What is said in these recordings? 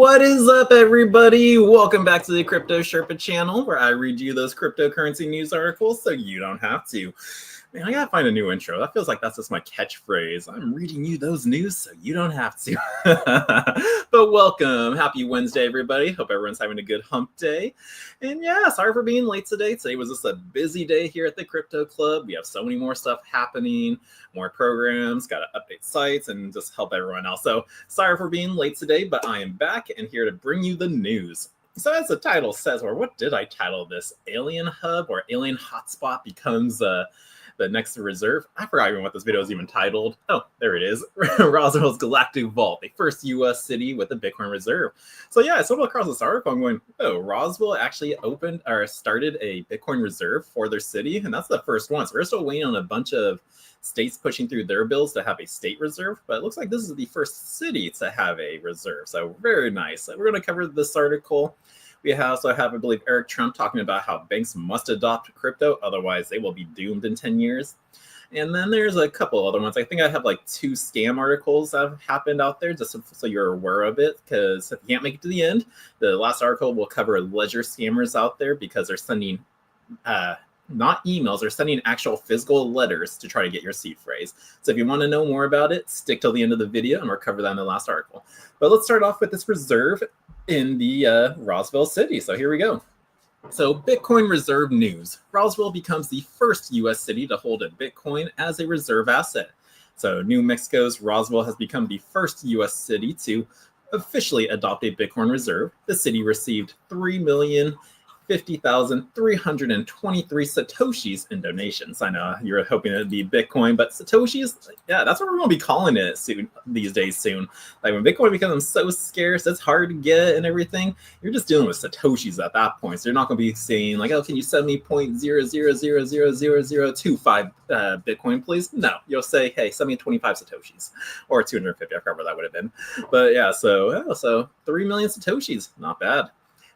What is up, everybody? Welcome back to the Crypto Sherpa channel, where I read you those cryptocurrency news articles so you don't have to. Man, I gotta find a new intro. That feels like that's just my catchphrase. I'm reading you those news so you don't have to. But welcome. Happy Wednesday, everybody. Hope everyone's having a good hump day. And yeah, sorry for being late today. Today was just a busy day here at the Crypto Club. We have so many more stuff happening, more programs, got to update sites, and just help everyone else. So sorry for being late today, but I am back and here to bring you the news. So as the title says, or what did I title this? Alien Hub or Alien Hotspot becomes the next reserve. I forgot even what this video is even titled. Oh, there it is. Roswell's Galactic Vault, the first U.S. city with a Bitcoin reserve. So yeah, I stumbled across this article. I'm going, oh, Roswell actually opened or started a Bitcoin reserve for their city, and that's the first one. So we're still waiting on a bunch of states pushing through their bills to have a state reserve, but it looks like this is the first city to have a reserve. So very nice. So we're going to cover this article. We also have, I believe, Eric Trump talking about how banks must adopt crypto, otherwise they will be doomed in 10 years. And then there's a couple other ones. I think I have like 2 scam articles that have happened out there, just so you're aware of it, because if you can't make it to the end, the last article will cover ledger scammers out there because they're sending not emails, they're sending actual physical letters to try to get your seed phrase. So if you want to know more about it, stick till the end of the video and we'll cover that in the last article. But let's start off with this reserve in the Roswell city. So here we go. So Bitcoin reserve news. Roswell becomes the first U.S. city to hold a Bitcoin as a reserve asset. So New Mexico's Roswell has become the first U.S. city to officially adopt a Bitcoin reserve. The city received 3,050,323 Satoshis in donations. I know you're hoping it'd be Bitcoin, but Satoshis, yeah, that's what we're going to be calling it soon, these days soon. Like when Bitcoin becomes so scarce, it's hard to get and everything, you're just dealing with Satoshis at that point. So you're not going to be saying like, oh, can you send me 0.0000025 Bitcoin, please? No, you'll say, hey, send me 25 Satoshis or 250, I forgot where that would have been. But yeah, so 3 million Satoshis, not bad.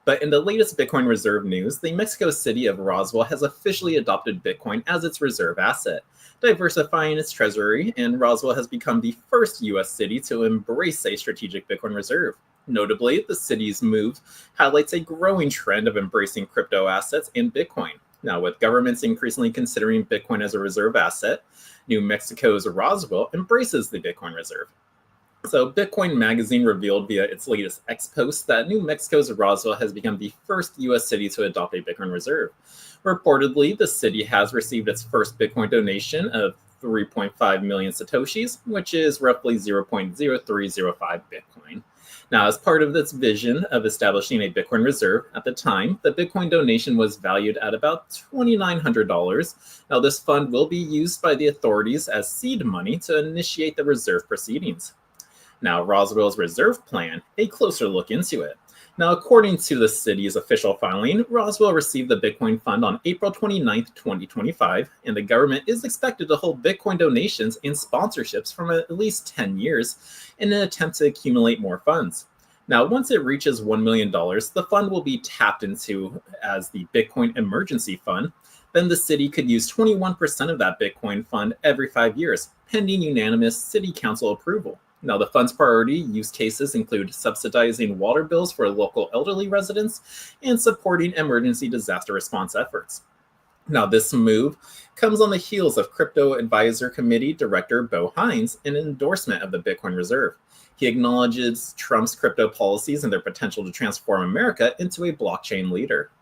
But in the latest Bitcoin reserve news, the Mexico city of Roswell has officially adopted Bitcoin as its reserve asset, diversifying its treasury, and Roswell has become the first U.S. city to embrace a strategic Bitcoin reserve. Notably, the city's move highlights a growing trend of embracing crypto assets and Bitcoin. Now, with governments increasingly considering Bitcoin as a reserve asset, New Mexico's Roswell embraces the Bitcoin reserve. So Bitcoin Magazine revealed via its latest X post that New Mexico's Roswell has become the first U.S. city to adopt a Bitcoin reserve. Reportedly, the city has received its first Bitcoin donation of 3.5 million Satoshis, which is roughly 0.0305 Bitcoin. Now, as part of its vision of establishing a Bitcoin reserve, at the time, the Bitcoin donation was valued at about $2,900. Now, this fund will be used by the authorities as seed money to initiate the reserve proceedings. Now, Roswell's reserve plan, a closer look into it. Now, according to the city's official filing, Roswell received the Bitcoin fund on April 29, 2025, and the government is expected to hold Bitcoin donations and sponsorships from at least 10 years in an attempt to accumulate more funds. Now, once it reaches $1 million, the fund will be tapped into as the Bitcoin Emergency Fund. Then the city could use 21% of that Bitcoin fund every 5 years, pending unanimous city council approval. Now, the fund's priority use cases include subsidizing water bills for local elderly residents and supporting emergency disaster response efforts. Now, this move comes on the heels of Crypto Advisor Committee Director Bo Hines an endorsement of the Bitcoin Reserve. He acknowledges Trump's crypto policies and their potential to transform America into a blockchain leader.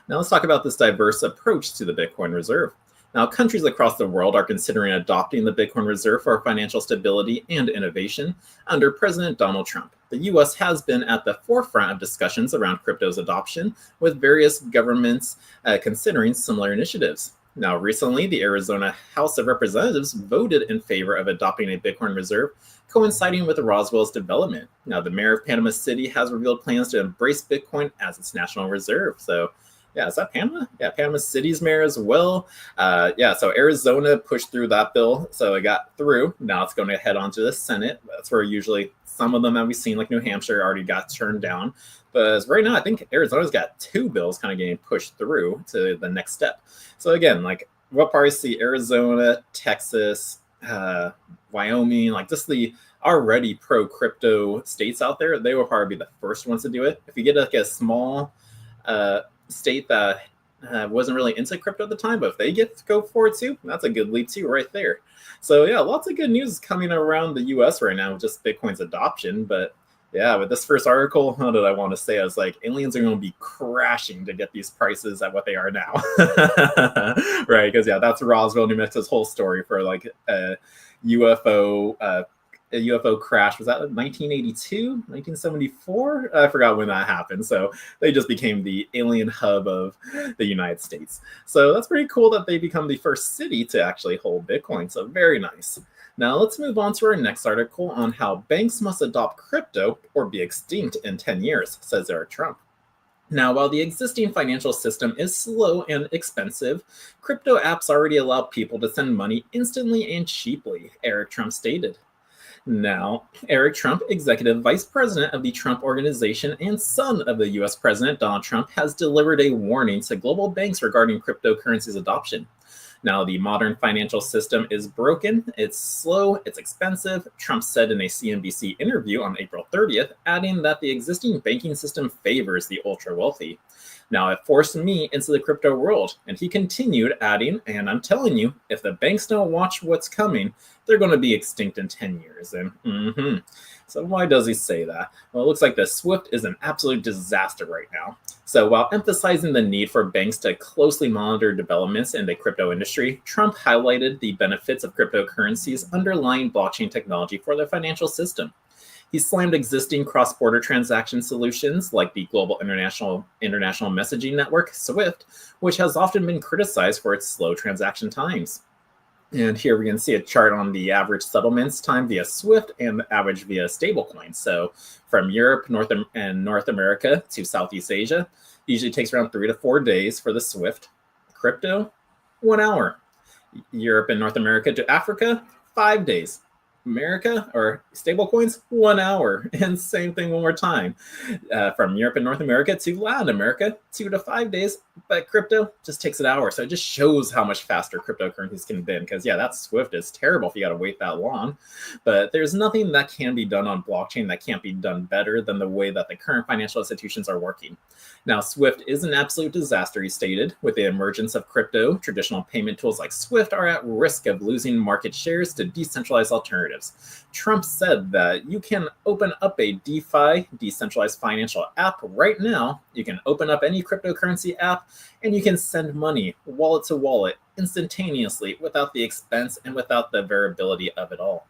Now, let's talk about this diverse approach to the Bitcoin Reserve. Now, countries across the world are considering adopting the Bitcoin Reserve for financial stability and innovation under President Donald Trump. The U.S. has been at the forefront of discussions around crypto's adoption, with various governments considering similar initiatives. Now, recently, the Arizona House of Representatives voted in favor of adopting a Bitcoin Reserve, coinciding with Roswell's development. Now, the mayor of Panama City has revealed plans to embrace Bitcoin as its national reserve. So, yeah, is that Panama? Yeah, Panama City's mayor as well. So Arizona pushed through that bill, so it got through. Now it's going to head on to the Senate. That's where usually some of them that we've seen, like New Hampshire, already got turned down. But right now, I think Arizona's got 2 bills kind of getting pushed through to the next step. So again, like we'll probably see Arizona, Texas, Wyoming, like just the already pro-crypto states out there, they will probably be the first ones to do it. If you get like a small state that wasn't really into crypto at the time, but if they get to go for it too, that's a good leap too right there. So yeah, lots of good news coming around the US right now with just Bitcoin's adoption. But yeah, with this first article, what did I want to say? I was like, aliens are going to be crashing to get these prices at what they are now. Right, because yeah, that's Roswell, New Mexico's whole story for like a UFO crash. Was that 1982, 1974? I forgot when that happened. So they just became the alien hub of the United States. So that's pretty cool that they become the first city to actually hold Bitcoin. So very nice. Now let's move on to our next article on how banks must adopt crypto or be extinct in 10 years, says Eric Trump. Now, while the existing financial system is slow and expensive, crypto apps already allow people to send money instantly and cheaply, Eric Trump stated. Now, Eric Trump, executive vice president of the Trump Organization and son of the US President Donald Trump, has delivered a warning to global banks regarding cryptocurrency's adoption. Now, the modern financial system is broken, it's slow, it's expensive, Trump said in a CNBC interview on April 30th, adding that the existing banking system favors the ultra-wealthy. Now, it forced me into the crypto world. And he continued, adding, and I'm telling you, if the banks don't watch what's coming, they're going to be extinct in 10 years. And so why does he say that? Well, it looks like the SWIFT is an absolute disaster right now. So while emphasizing the need for banks to closely monitor developments in the crypto industry, Trump highlighted the benefits of cryptocurrencies' underlying blockchain technology for the financial system. He slammed existing cross-border transaction solutions like the Global International Messaging Network, SWIFT, which has often been criticized for its slow transaction times. And here we can see a chart on the average settlements time via SWIFT and the average via stablecoin. So from Europe, North America to Southeast Asia, usually takes around 3 to 4 days for the SWIFT. Crypto, 1 hour. Europe and North America to Africa, 5 days. America or stablecoins, 1 hour. And same thing one more time. From Europe and North America to Latin America, 2 to 5 days. But crypto just takes an hour. So it just shows how much faster cryptocurrencies can be. Because yeah, that SWIFT is terrible if you got to wait that long. But there's nothing that can be done on blockchain that can't be done better than the way that the current financial institutions are working. Now, SWIFT is an absolute disaster, he stated. With the emergence of crypto, traditional payment tools like SWIFT are at risk of losing market shares to decentralized alternatives. Trump said that you can open up a DeFi, decentralized financial app right now. You can open up any cryptocurrency app and you can send money wallet to wallet instantaneously without the expense and without the variability of it all.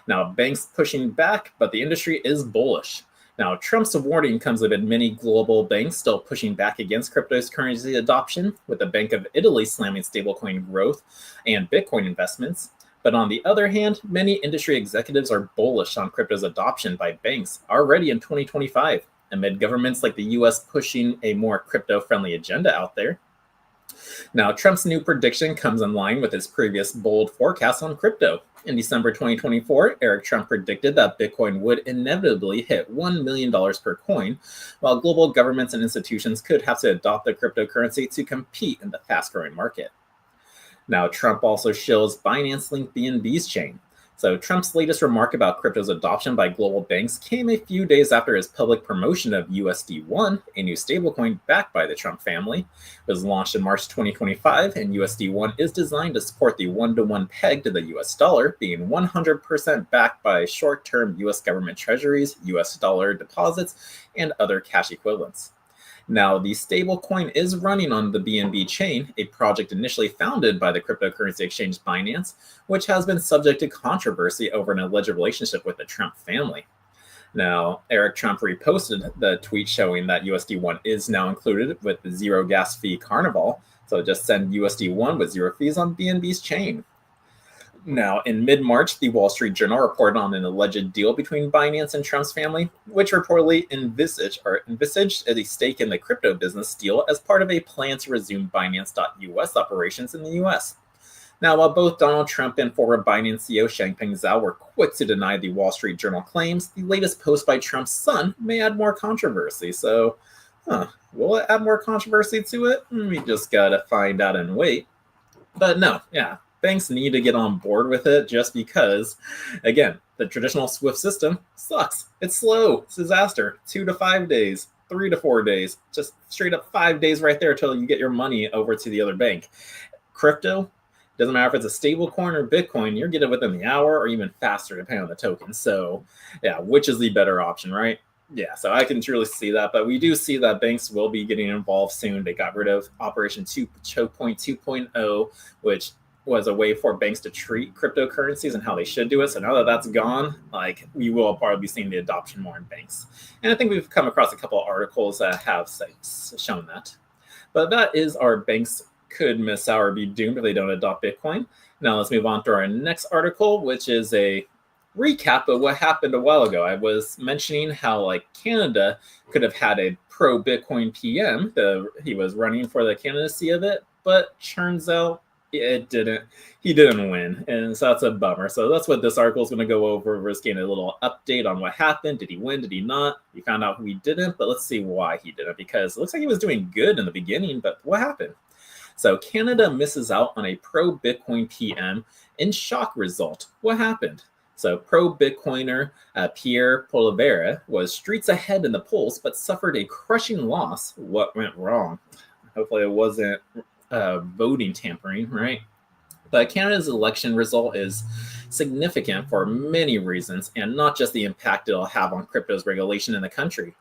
Now, banks pushing back, but the industry is bullish. Now, Trump's warning comes amid many global banks still pushing back against cryptocurrency adoption, with the Bank of Italy slamming stablecoin growth and Bitcoin investments. But on the other hand, many industry executives are bullish on crypto's adoption by banks already in 2025, amid governments like the US pushing a more crypto-friendly agenda out there. Now, Trump's new prediction comes in line with his previous bold forecast on crypto. In December 2024, Eric Trump predicted that Bitcoin would inevitably hit $1 million per coin, while global governments and institutions could have to adopt the cryptocurrency to compete in the fast-growing market. Now, Trump also shills Binance-linked BNB's chain. So Trump's latest remark about crypto's adoption by global banks came a few days after his public promotion of USD1, a new stablecoin backed by the Trump family. It was launched in March 2025, and USD1 is designed to support the one-to-one peg to the US dollar, being 100% backed by short-term US government treasuries, US dollar deposits, and other cash equivalents. Now, the stablecoin is running on the BNB chain, a project initially founded by the cryptocurrency exchange Binance, which has been subject to controversy over an alleged relationship with the Trump family. Now, Eric Trump reposted the tweet showing that USD1 is now included with the zero gas fee Carnival, so just send USD1 with zero fees on BNB's chain. Now, in mid-March, the Wall Street Journal reported on an alleged deal between Binance and Trump's family, which reportedly envisaged a stake in the crypto business deal as part of a plan to resume Binance.US operations in the US. Now, while both Donald Trump and former Binance CEO Changpeng Zhao were quick to deny the Wall Street Journal claims, the latest post by Trump's son may add more controversy. So, will it add more controversy to it? We just gotta find out and wait. But no, yeah. Banks need to get on board with it just because, again, The traditional SWIFT system sucks. It's slow. It's a disaster. 2 to 5 days, 3 to 4 days, just straight up 5 days right there until you get your money over to the other bank. Crypto, doesn't matter if it's a stable coin or Bitcoin, you're getting it within the hour or even faster depending on the token. So yeah, which is the better option, right? Yeah, so I can truly see that, but we do see that banks will be getting involved soon. They got rid of Operation Choke Point 2.0, which was a way for banks to treat cryptocurrencies and how they should do it. So now that that's gone, like, we will probably be seeing the adoption more in banks. And I think we've come across a couple of articles that have shown that. But that is our banks could miss out or be doomed if they don't adopt Bitcoin. Now let's move on to our next article, which is a recap of what happened a while ago. I was mentioning how like Canada could have had a pro-Bitcoin PM. He was running for the candidacy of it, but turns out it didn't. He didn't win, and so that's a bummer. So that's what this article is going to go over. We're just getting a little update on what happened. Did he win? Did he not? We found out who he didn't, but let's see why he didn't, because it looks like he was doing good in the beginning, but what happened? So Canada misses out on a pro-Bitcoin PM in shock result. What happened? So pro-Bitcoiner Pierre Poilievre was streets ahead in the polls, but suffered a crushing loss. What went wrong? Hopefully it wasn't voting tampering, right? But Canada's election result is significant for many reasons, and not just the impact it'll have on crypto's regulation in the country.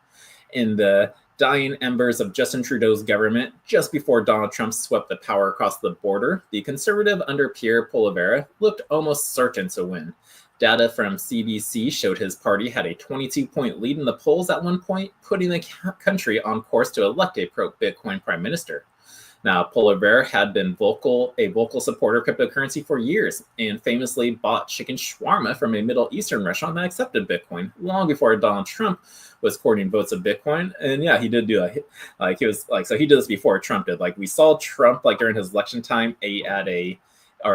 In the dying embers of Justin Trudeau's government, just before Donald Trump swept the power across the border, the Conservative under Pierre Poilievre looked almost certain to win. Data from CBC showed his party had a 22-point lead in the polls at one point, putting the country on course to elect a pro-Bitcoin prime minister. Now, Poilievre had been a vocal supporter of cryptocurrency for years, and famously bought chicken shawarma from a Middle Eastern restaurant that accepted Bitcoin long before Donald Trump was courting votes of Bitcoin. And yeah, he did do that. Like, he was like, so he did this before Trump did. Like, we saw Trump, like, during his election time, he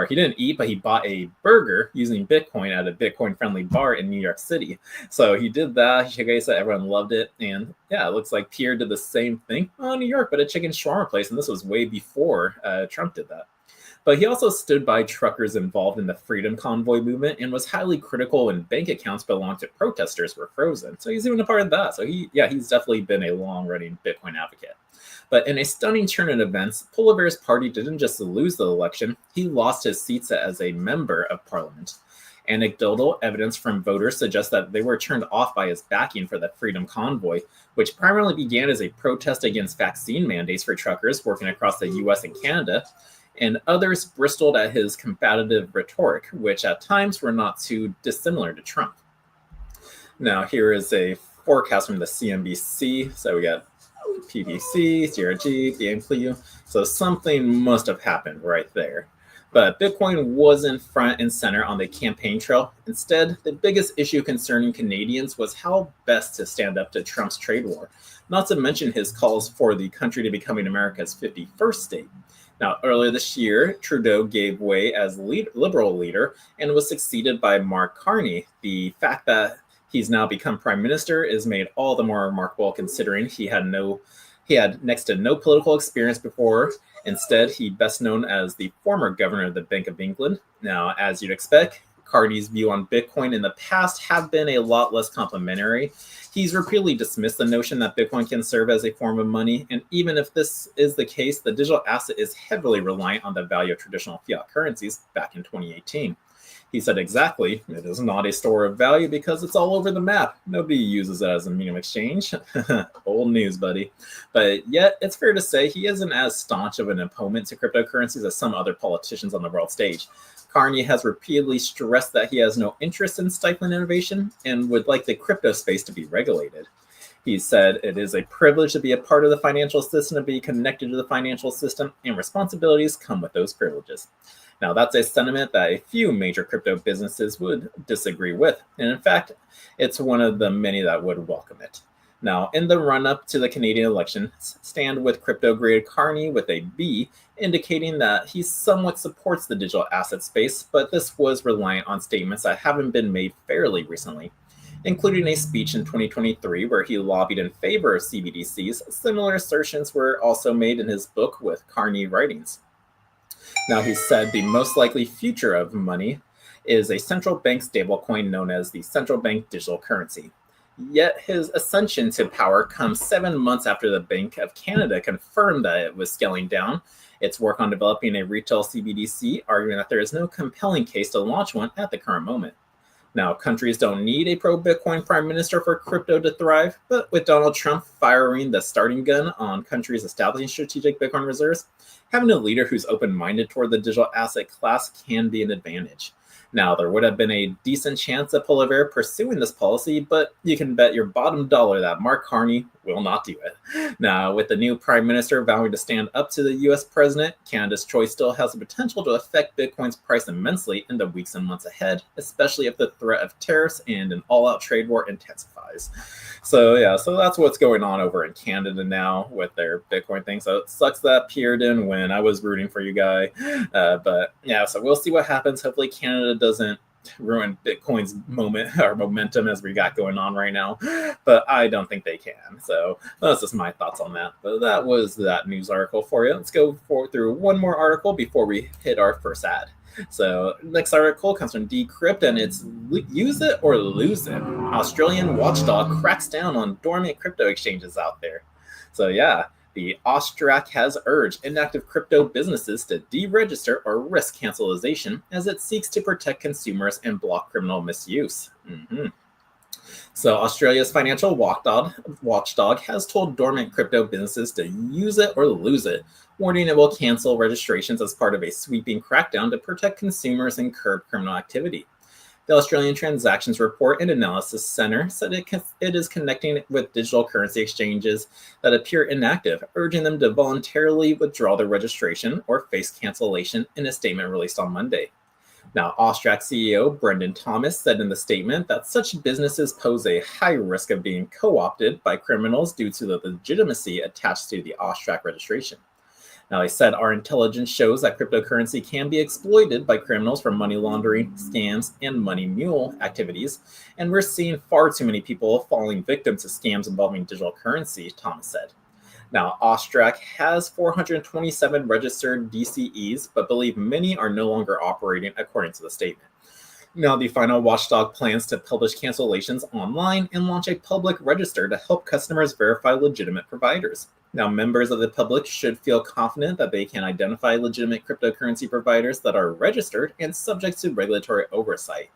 didn't eat, but he bought a burger using Bitcoin at a Bitcoin-friendly bar in New York City. So he did that. He showcased that. Everyone loved it. And yeah, it looks like Pierre did the same thing on New York, but a chicken shawarma place. And this was way before Trump did that. But he also stood by truckers involved in the Freedom Convoy movement and was highly critical when bank accounts belonged to protesters were frozen. So he's even a part of that. So he's definitely been a long-running Bitcoin advocate. But in a stunning turn in events, Poilievre's party didn't just lose the election, he lost his seats as a member of parliament. Anecdotal evidence from voters suggests that they were turned off by his backing for the Freedom Convoy, which primarily began as a protest against vaccine mandates for truckers working across the US and Canada, and others bristled at his combative rhetoric, which at times were not too dissimilar to Trump. Now, here is a forecast from the CNBC. So we got PPC, CRG, BMQ. So something must have happened right there. But Bitcoin wasn't front and center on the campaign trail. Instead, the biggest issue concerning Canadians was how best to stand up to Trump's trade war, not to mention his calls for the country to becoming America's 51st state. Now, earlier this year, Trudeau gave way as Liberal leader and was succeeded by Mark Carney. The fact that he's now become prime minister is made all the more remarkable considering he had next to no political experience before. Instead, he's best known as the former governor of the Bank of England. Now, as you'd expect, Carney's view on Bitcoin in the past have been a lot less complimentary. He's repeatedly dismissed the notion that Bitcoin can serve as a form of money, and even if this is the case, the digital asset is heavily reliant on the value of traditional fiat currencies back in 2018. He said exactly, it is not a store of value because it's all over the map. Nobody uses it as a medium of exchange. Old news, buddy. But yet, it's fair to say he isn't as staunch of an opponent to cryptocurrencies as some other politicians on the world stage. Carney has repeatedly stressed that he has no interest in stifling innovation and would like the crypto space to be regulated. He said it is a privilege to be a part of the financial system, to be connected to the financial system, and responsibilities come with those privileges. Now, that's a sentiment that a few major crypto businesses would disagree with. And in fact, it's one of the many that would welcome it. Now, in the run-up to the Canadian election, stand with crypto-grade Carney with a B, indicating that he somewhat supports the digital asset space, but this was reliant on statements that haven't been made fairly recently, including a speech in 2023 where he lobbied in favor of CBDCs. Similar assertions were also made in his book with Carney writings. Now, he said the most likely future of money is a central bank stablecoin known as the central bank digital currency. Yet his ascension to power comes 7 months after the Bank of Canada confirmed that it was scaling down its work on developing a retail CBDC, arguing that there is no compelling case to launch one at the current moment. Now, countries don't need a pro-Bitcoin prime minister for crypto to thrive, but with Donald Trump firing the starting gun on countries establishing strategic Bitcoin reserves, having a leader who's open-minded toward the digital asset class can be an advantage. Now, there would have been a decent chance of Poilievre pursuing this policy, but you can bet your bottom dollar that Mark Carney will not do it. Now, with the new prime minister vowing to stand up to the US president, Canada's choice still has the potential to affect Bitcoin's price immensely in the weeks and months ahead, especially if the threat of tariffs and an all-out trade war intensifies. So that's what's going on over in Canada now with their Bitcoin thing. So it sucks that Pierre didn't win. I was rooting for you, guy. But yeah, so we'll see what happens. Hopefully Canada doesn't ruin Bitcoin's momentum as we got going on right now, but I don't think they can. So that's just my thoughts on that. But that was that news article for you. Let's go through one more article before we hit our first ad. So next article comes from Decrypt, and it's use it or lose it. Australian watchdog cracks down on dormant crypto exchanges out there. So yeah, the AUSTRAC has urged inactive crypto businesses to deregister or risk cancellation as it seeks to protect consumers and block criminal misuse. So Australia's financial watchdog has told dormant crypto businesses to use it or lose it, warning it will cancel registrations as part of a sweeping crackdown to protect consumers and curb criminal activity. The Australian Transactions Report and Analysis Center said it is connecting with digital currency exchanges that appear inactive, urging them to voluntarily withdraw their registration or face cancellation in a statement released on Monday. Now, AUSTRAC CEO Brendan Thomas said in the statement that such businesses pose a high risk of being co-opted by criminals due to the legitimacy attached to the AUSTRAC registration. Now, he said, our intelligence shows that cryptocurrency can be exploited by criminals for money laundering, scams, and money mule activities, and we're seeing far too many people falling victim to scams involving digital currency, Thomas said. Now, AUSTRAC has 427 registered DCEs, but believe many are no longer operating according to the statement. Now, the final watchdog plans to publish cancellations online and launch a public register to help customers verify legitimate providers. Now, members of the public should feel confident that they can identify legitimate cryptocurrency providers that are registered and subject to regulatory oversight,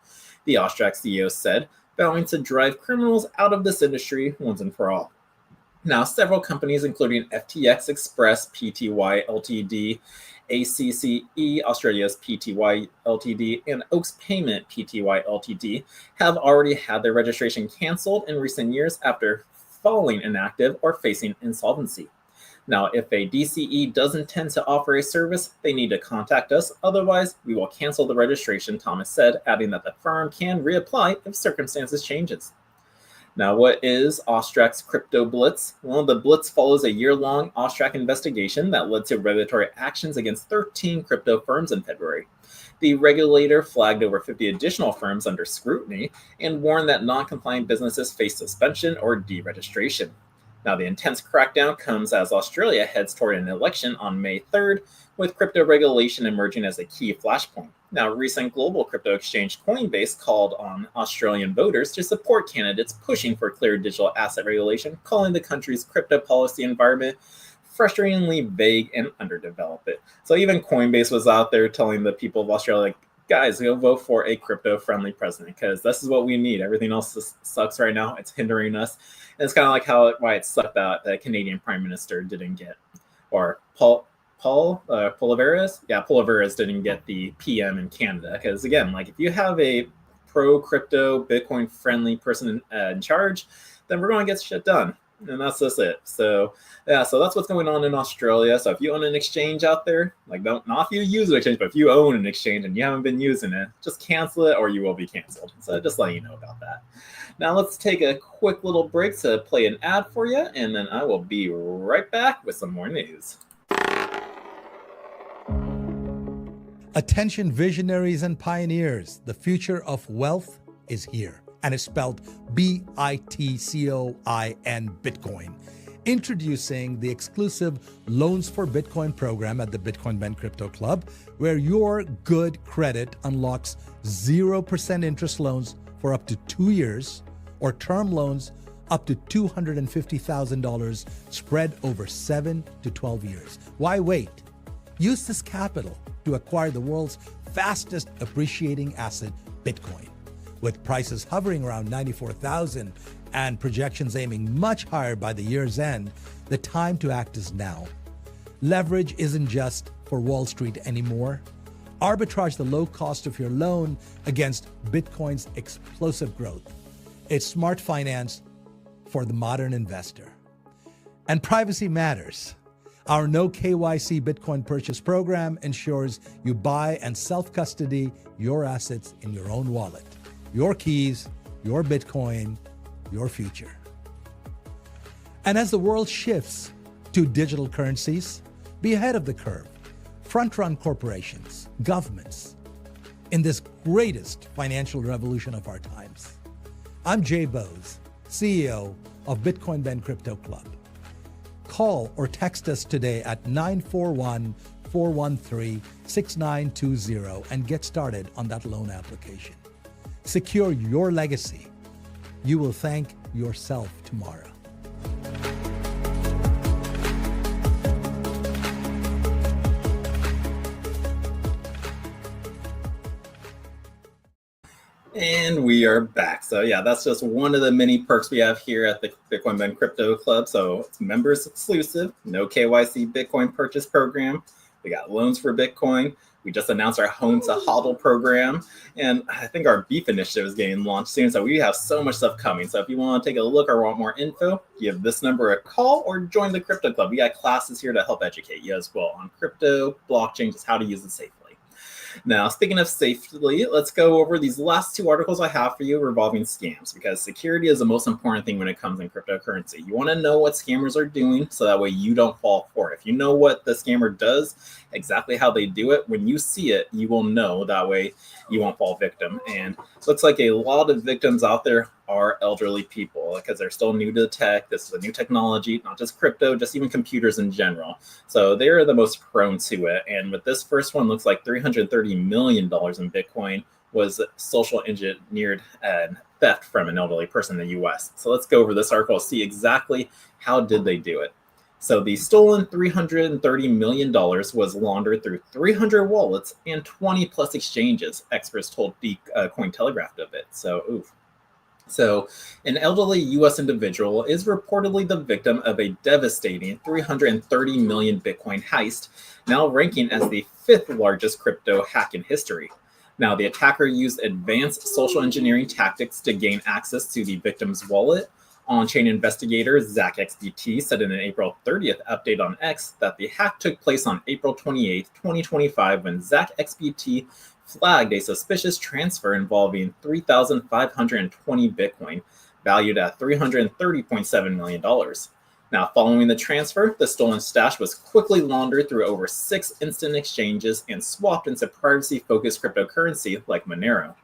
the AUSTRAC CEO said, vowing to drive criminals out of this industry once and for all. Now, several companies, including FTX Express Pty Ltd, ACCE Australia's Pty Ltd, and Oaks Payment Pty Ltd, have already had their registration canceled in recent years after falling inactive or facing insolvency. Now, if a DCE does intend to offer a service, they need to contact us. Otherwise, we will cancel the registration, Thomas said, adding that the firm can reapply if circumstances changes. Now, what is AUSTRAC's Crypto Blitz? Well, the Blitz follows a year-long AUSTRAC investigation that led to regulatory actions against 13 crypto firms in February. The regulator flagged over 50 additional firms under scrutiny and warned that non-compliant businesses face suspension or deregistration. Now, the intense crackdown comes as Australia heads toward an election on May 3rd, with crypto regulation emerging as a key flashpoint. Now, recent global crypto exchange Coinbase called on Australian voters to support candidates pushing for clear digital asset regulation, calling the country's crypto policy environment frustratingly vague and underdeveloped. So even Coinbase was out there telling the people of Australia, like, guys, go vote for a crypto-friendly president because this is what we need. Everything else just sucks right now. It's hindering us. And it's kind of like why it sucked that the Canadian Prime Minister didn't get, or Poilievre? Yeah, Poilievre didn't get the PM in Canada. Because again, like if you have a pro-crypto, Bitcoin-friendly person in charge, then we're going to get shit done. And that's just it. So yeah, so that's what's going on in Australia. So if you own an exchange out there, like not if you use an exchange, but if you own an exchange and you haven't been using it, just cancel it or you will be canceled. So just letting you know about that. Now let's take a quick little break to play an ad for you, and then I will be right back with some more news. Attention visionaries and pioneers, the future of wealth is here, and it's spelled Bitcoin, Bitcoin. Introducing the exclusive Loans for Bitcoin program at the Bitcoin Ben Crypto Club, where your good credit unlocks 0% interest loans for up to 2 years or term loans up to $250,000 spread over 7 to 12 years. Why wait? Use this capital to acquire the world's fastest appreciating asset, Bitcoin. With prices hovering around 94,000 and projections aiming much higher by the year's end, the time to act is now. Leverage isn't just for Wall Street anymore. Arbitrage the low cost of your loan against Bitcoin's explosive growth. It's smart finance for the modern investor. And privacy matters. Our no KYC Bitcoin purchase program ensures you buy and self-custody your assets in your own wallet. Your keys, your Bitcoin, your future. And as the world shifts to digital currencies, be ahead of the curve. Front-run corporations, governments, in this greatest financial revolution of our times. I'm Jay Bose, CEO of Bitcoin Ben Crypto Club. Call or text us today at 941-413-6920 and get started on that loan application. Secure your legacy. You will thank yourself tomorrow. And we are back. So yeah, that's just one of the many perks we have here at the Bitcoin Ben Crypto Club. So it's members exclusive, no KYC Bitcoin purchase program. We got loans for Bitcoin. We just announced our Home to HODL program. And I think our Beef initiative is getting launched soon. So we have so much stuff coming. So if you want to take a look or want more info, give this number a call or join the Crypto Club. We got classes here to help educate you as well on crypto, blockchain, just how to use it safely. Now, speaking of safely, let's go over these last two articles I have for you revolving scams, because security is the most important thing when it comes in cryptocurrency. You want to know what scammers are doing so that way you don't fall for it. If you know what the scammer does, exactly how they do it, when you see it, you will know. That way you won't fall victim. And it looks like a lot of victims out there are elderly people because they're still new to tech. This is a new technology, not just crypto, just even computers in general. So they're the most prone to it. And with this first one, looks like $330 million in Bitcoin was social engineered and theft from an elderly person in the US. So let's go over this article, see exactly how did they do it. So the stolen $330 million was laundered through 300 wallets and 20 plus exchanges, experts told Cointelegraph of it. So, oof. So an elderly U.S. individual is reportedly the victim of a devastating 330 million Bitcoin heist, now ranking as the 5th largest crypto hack in history. Now, the attacker used advanced social engineering tactics to gain access to the victim's wallet. On-chain investigator Zach XBT said in an April 30th update on X that the hack took place on April 28, 2025, when Zach XBT flagged a suspicious transfer involving 3,520 Bitcoin, valued at $330.7 million. Now, following the transfer, the stolen stash was quickly laundered through over 6 instant exchanges and swapped into privacy-focused cryptocurrency like Monero.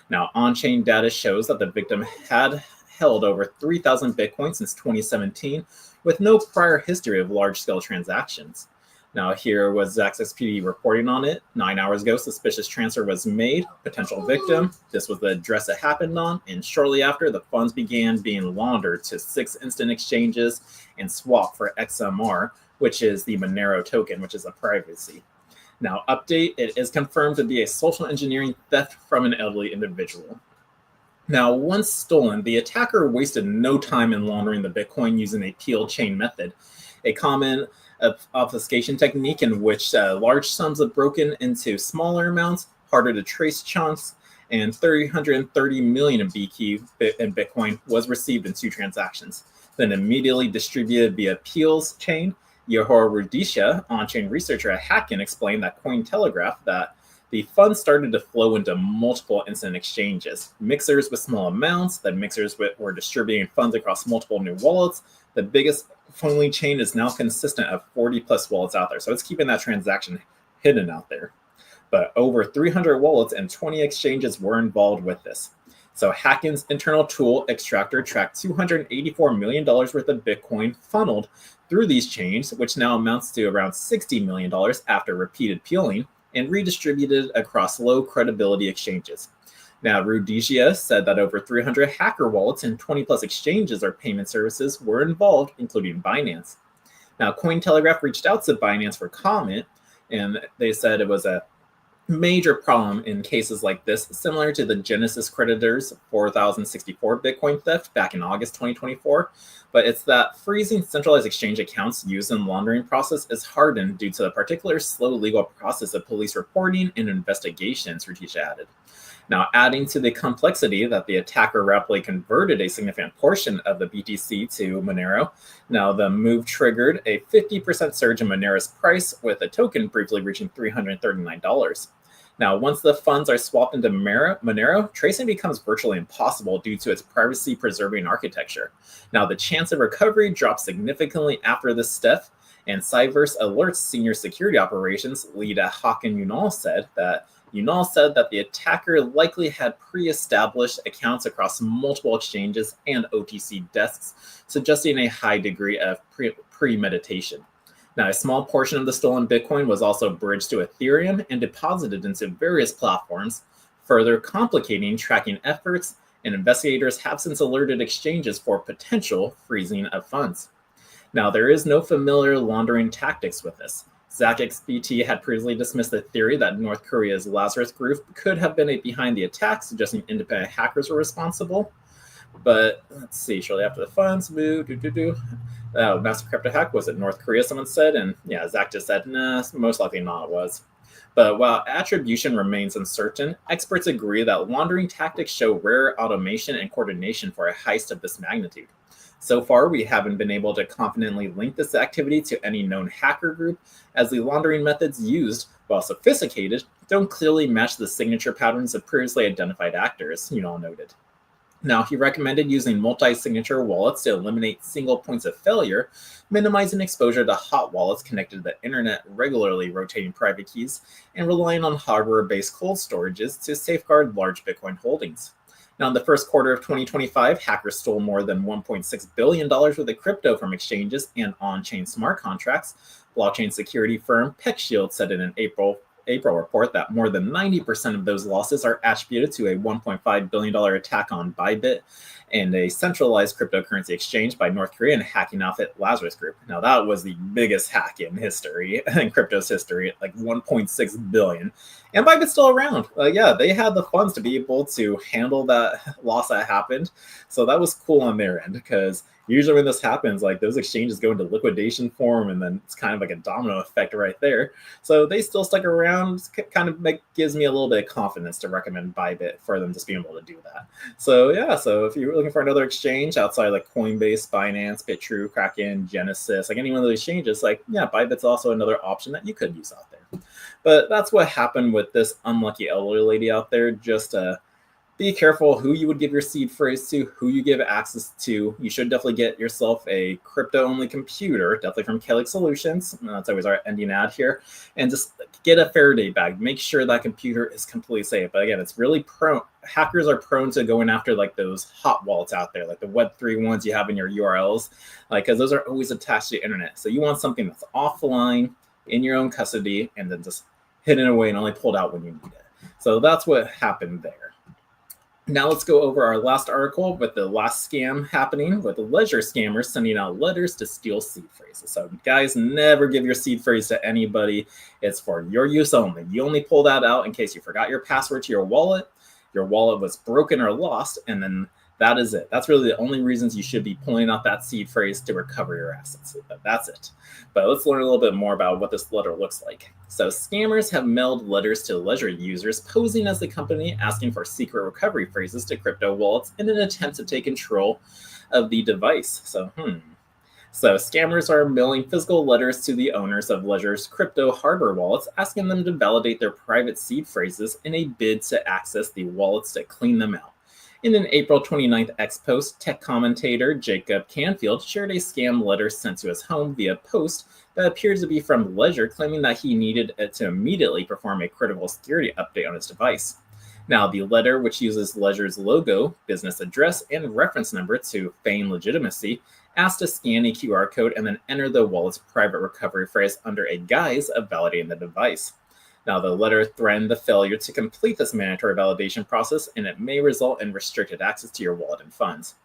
Now, on-chain data shows that the victim had held over 3,000 Bitcoin since 2017, with no prior history of large-scale transactions. Now, here was Zach's XPD reporting on it. 9 hours ago, suspicious transfer was made. Potential victim. This was the address it happened on. And shortly after, the funds began being laundered to 6 instant exchanges and swapped for XMR, which is the Monero token, which is a privacy. Now, update, it is confirmed to be a social engineering theft from an elderly individual. Now, once stolen, the attacker wasted no time in laundering the Bitcoin using a peel chain method, a common obfuscation technique in which large sums are broken into smaller amounts, harder to trace chunks, and 330 million in Bitcoin was received in 2 transactions, then immediately distributed via Peel's chain. Yehor Rudisha, on-chain researcher at Hacken, explained that Cointelegraph that the funds started to flow into multiple instant exchanges, mixers with small amounts, then mixers were distributing funds across multiple new wallets. The biggest Fonly chain is now consistent of 40 plus wallets out there. So it's keeping that transaction hidden out there. But over 300 wallets and 20 exchanges were involved with this. So Hacken's internal tool extractor tracked $284 million worth of Bitcoin funneled through these chains, which now amounts to around $60 million after repeated peeling, and redistributed across low credibility exchanges. Now, Rudigia said that over 300 hacker wallets and 20 plus exchanges or payment services were involved, including Binance. Now, Cointelegraph reached out to Binance for comment, and they said it was a major problem in cases like this, similar to the Genesis creditors 4064 Bitcoin theft back in August 2024. But it's that freezing centralized exchange accounts used in the laundering process is hardened due to the particular slow legal process of police reporting and investigations, Rudigia added. Now, adding to the complexity that the attacker rapidly converted a significant portion of the BTC to Monero, now the move triggered a 50% surge in Monero's price, with a token briefly reaching $339. Now, once the funds are swapped into Monero, tracing becomes virtually impossible due to its privacy-preserving architecture. Now, the chance of recovery drops significantly after this step, and Cyverse Alert's senior security operations lead Hakan Ünal said that the attacker likely had pre-established accounts across multiple exchanges and OTC desks, suggesting a high degree of premeditation. Now, a small portion of the stolen Bitcoin was also bridged to Ethereum and deposited into various platforms, further complicating tracking efforts, and investigators have since alerted exchanges for potential freezing of funds. Now, there is no familiar laundering tactics with this. ZachXBT had previously dismissed the theory that North Korea's Lazarus Group could have been behind the attack, suggesting independent hackers were responsible. But let's see, shortly after the funds, massive crypto hack, was it North Korea, someone said? And yeah, Zach just said, nah, most likely not it was. But while attribution remains uncertain, experts agree that laundering tactics show rare automation and coordination for a heist of this magnitude. So far, we haven't been able to confidently link this activity to any known hacker group, as the laundering methods used, while sophisticated, don't clearly match the signature patterns of previously identified actors, Ünal noted. Now, he recommended using multi-signature wallets to eliminate single points of failure, minimizing exposure to hot wallets connected to the internet, regularly rotating private keys, and relying on hardware-based cold storages to safeguard large Bitcoin holdings. Now, in the first quarter of 2025, hackers stole more than $1.6 billion worth of crypto from exchanges and on-chain smart contracts. Blockchain security firm PeckShield said in an April report that more than 90% of those losses are attributed to a $1.5 billion attack on Bybit and a centralized cryptocurrency exchange by North Korean hacking outfit Lazarus Group. Now, that was the biggest hack in history, in crypto's history, like 1.6 billion. And Bybit's still around. Yeah, they had the funds to be able to handle that loss that happened. So that was cool on their end, because usually when this happens, like those exchanges go into liquidation form, and then it's kind of like a domino effect right there. So they still stuck around. Kind of gives me a little bit of confidence to recommend Bybit for them just being able to do that. So yeah, so if you're looking for another exchange outside like Coinbase, Binance, BitTrue, Kraken, Genesis, like any one of those exchanges, like yeah, Bybit's also another option that you could use out there. But that's what happened with this unlucky elderly lady out there. Just be careful who you would give your seed phrase to, who you give access to. You should definitely get yourself a crypto-only computer, definitely from Kelly Solutions. That's always our ending ad here. And just get a Faraday bag. Make sure that computer is completely safe. But again, it's really prone. Hackers are prone to going after like those hot wallets out there, like the Web3 ones you have in your URLs, like because those are always attached to the internet. So you want something that's offline, in your own custody, and then just hidden away and only pulled out when you need it. So that's what happened there. Now let's go over our last article with the last scam happening with the ledger scammers sending out letters to steal seed phrases. So guys, never give your seed phrase to anybody. It's for your use only. You only pull that out in case you forgot your password to your wallet was broken or lost, and then that is it. That's really the only reasons you should be pulling out that seed phrase to recover your assets. But that's it. But let's learn a little bit more about what this letter looks like. So scammers have mailed letters to Ledger users posing as the company, asking for secret recovery phrases to crypto wallets in an attempt to take control of the device. So scammers are mailing physical letters to the owners of Ledger's crypto hardware wallets, asking them to validate their private seed phrases in a bid to access the wallets to clean them out. In an April 29th X post, tech commentator Jacob Canfield shared a scam letter sent to his home via post that appears to be from Ledger, claiming that he needed it to immediately perform a critical security update on his device. Now, the letter, which uses Ledger's logo, business address, and reference number to feign legitimacy, asks to scan a QR code and then enter the wallet's private recovery phrase under a guise of validating the device. Now, the letter threatened the failure to complete this mandatory validation process, and it may result in restricted access to your wallet and funds.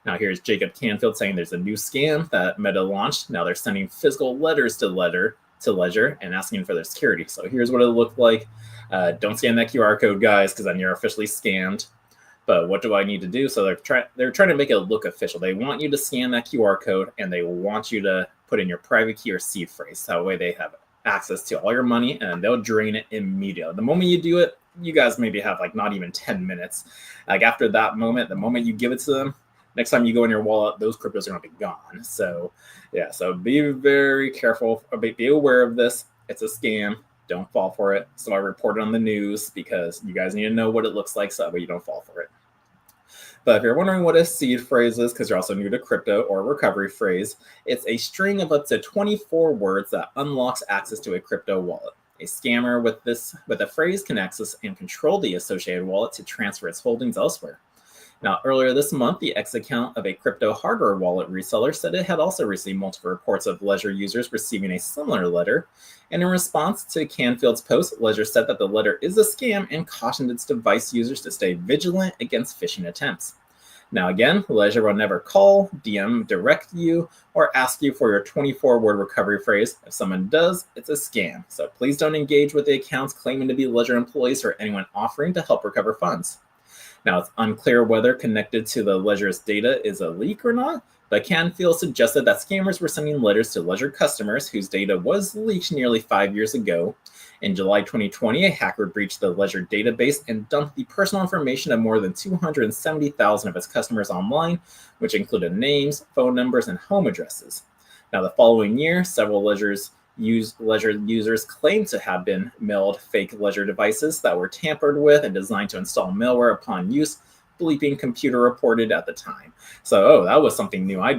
Now, here's Jacob Canfield saying there's a new scam that Meta launched. Now they're sending physical letters to Ledger and asking for their security. So here's what it looked like. Don't scan that QR code, guys, because then you're officially scammed. But what do I need to do? So they're trying to make it look official. They want you to scan that QR code, and they want you to put in your private key or seed phrase. That way they have access to all your money, and they'll drain it immediately. The moment you do it, you guys maybe have like not even 10 minutes. Like after that moment, the moment you give it to them, next time you go in your wallet, those cryptos are going to be gone. So yeah, so be very careful, be aware of this. It's a scam. Don't fall for it. So I reported on the news because you guys need to know what it looks like so that way you don't fall for it. But if you're wondering what a seed phrase is, because you're also new to crypto, or recovery phrase, it's a string of up to 24 words that unlocks access to a crypto wallet. A scammer with a phrase can access and control the associated wallet to transfer its holdings elsewhere. Now, earlier this month, the X account of a crypto hardware wallet reseller said it had also received multiple reports of Ledger users receiving a similar letter. And in response to Canfield's post, Ledger said that the letter is a scam and cautioned its device users to stay vigilant against phishing attempts. Now, again, Ledger will never call, DM, direct you, or ask you for your 24-word recovery phrase. If someone does, it's a scam. So please don't engage with the accounts claiming to be Ledger employees or anyone offering to help recover funds. Now, it's unclear whether connected to the Ledger's data is a leak or not, but Canfield suggested that scammers were sending letters to Ledger customers whose data was leaked nearly 5 years ago. In July 2020, a hacker breached the Ledger database and dumped the personal information of more than 270,000 of its customers online, which included names, phone numbers, and home addresses. Now, the following year, several Ledger users claimed to have been mailed fake Ledger devices that were tampered with and designed to install malware upon use, Bleeping Computer reported at the time. So, that was something new I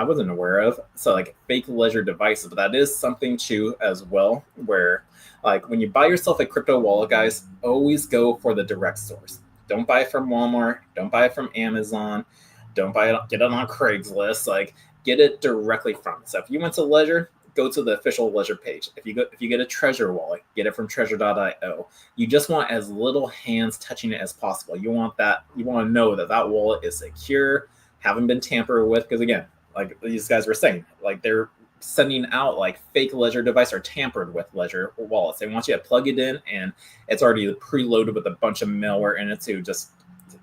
wasn't aware of. So like fake Ledger devices, but that is something too as well, where like when you buy yourself a crypto wallet, guys, always go for the direct source. Don't buy it from Walmart. Don't buy it from Amazon. Don't get it on Craigslist. Like get it directly from it. So if you went to Ledger, go to the official Ledger page. If you get a Trezor wallet, get it from Trezor.io. You just want as little hands touching it as possible. You want to know that wallet is secure, haven't been tampered with. Because again, like these guys were saying, like they're sending out like fake Ledger device or tampered with Ledger wallets. They want you to plug it in, and it's already preloaded with a bunch of malware in it to just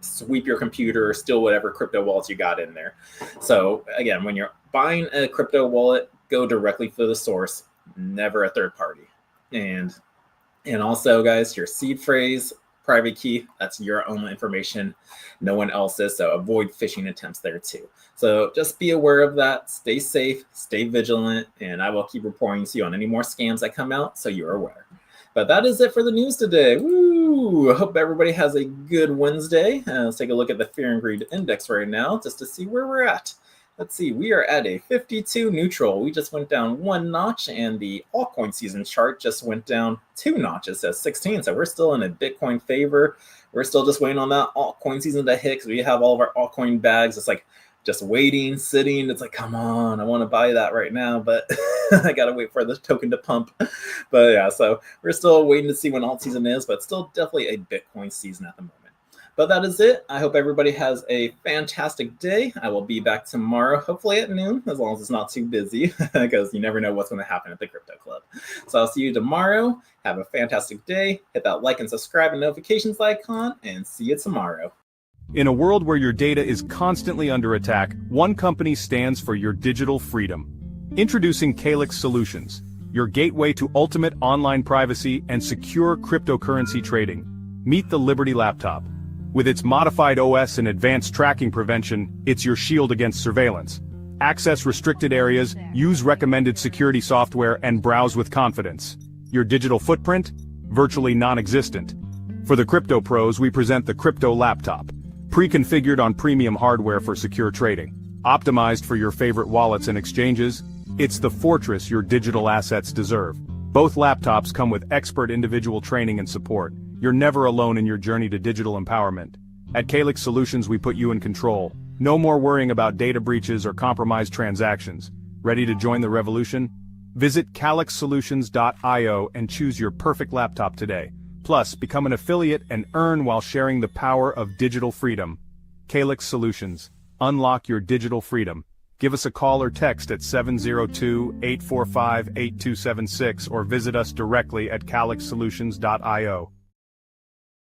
sweep your computer or steal whatever crypto wallets you got in there. So again, when you're buying a crypto wallet, go directly for the source, never a third party. And also, guys, your seed phrase, private key, that's your own information, no one else's. So avoid phishing attempts there too. So just be aware of that. Stay safe, stay vigilant, and I will keep reporting to you on any more scams that come out so you're aware. But that is it for the news today. Woo! I hope everybody has a good Wednesday. Let's take a look at the Fear and Greed Index right now just to see where we're at. Let's see, we are at a 52 neutral. We just went down one notch, and the altcoin season chart just went down 2 notches at 16. So we're still in a Bitcoin favor. We're still just waiting on that altcoin season to hit because we have all of our altcoin bags. It's like just waiting, sitting. It's like, come on, I want to buy that right now, but I got to wait for the token to pump. But yeah, so we're still waiting to see when alt season is, but still definitely a Bitcoin season at the moment. But that is it. I hope everybody has a fantastic day. I will be back tomorrow, hopefully at noon, as long as it's not too busy, because you never know what's going to happen at the Crypto Club. So I'll see you tomorrow. Have a fantastic day. Hit that like and subscribe and notifications icon, and see you tomorrow. In a world where your data is constantly under attack, one company stands for your digital freedom. Introducing Calyx Solutions, your gateway to ultimate online privacy and secure cryptocurrency trading. Meet the Liberty Laptop. With its modified OS and advanced tracking prevention, it's your shield against surveillance. Access restricted areas, use recommended security software, and browse with confidence. Your digital footprint? Virtually non-existent. For the crypto pros, we present the Crypto Laptop. Pre-configured on premium hardware for secure trading. Optimized for your favorite wallets and exchanges, it's the fortress your digital assets deserve. Both laptops come with expert individual training and support, You're never alone in your journey to digital empowerment. At Calyx Solutions, we put you in control. No more worrying about data breaches or compromised transactions. Ready to join the revolution? Visit calyxsolutions.io and choose your perfect laptop today. Plus, become an affiliate and earn while sharing the power of digital freedom. Calyx Solutions. Unlock your digital freedom. Give us a call or text at 702-845-8276 or visit us directly at calyxsolutions.io.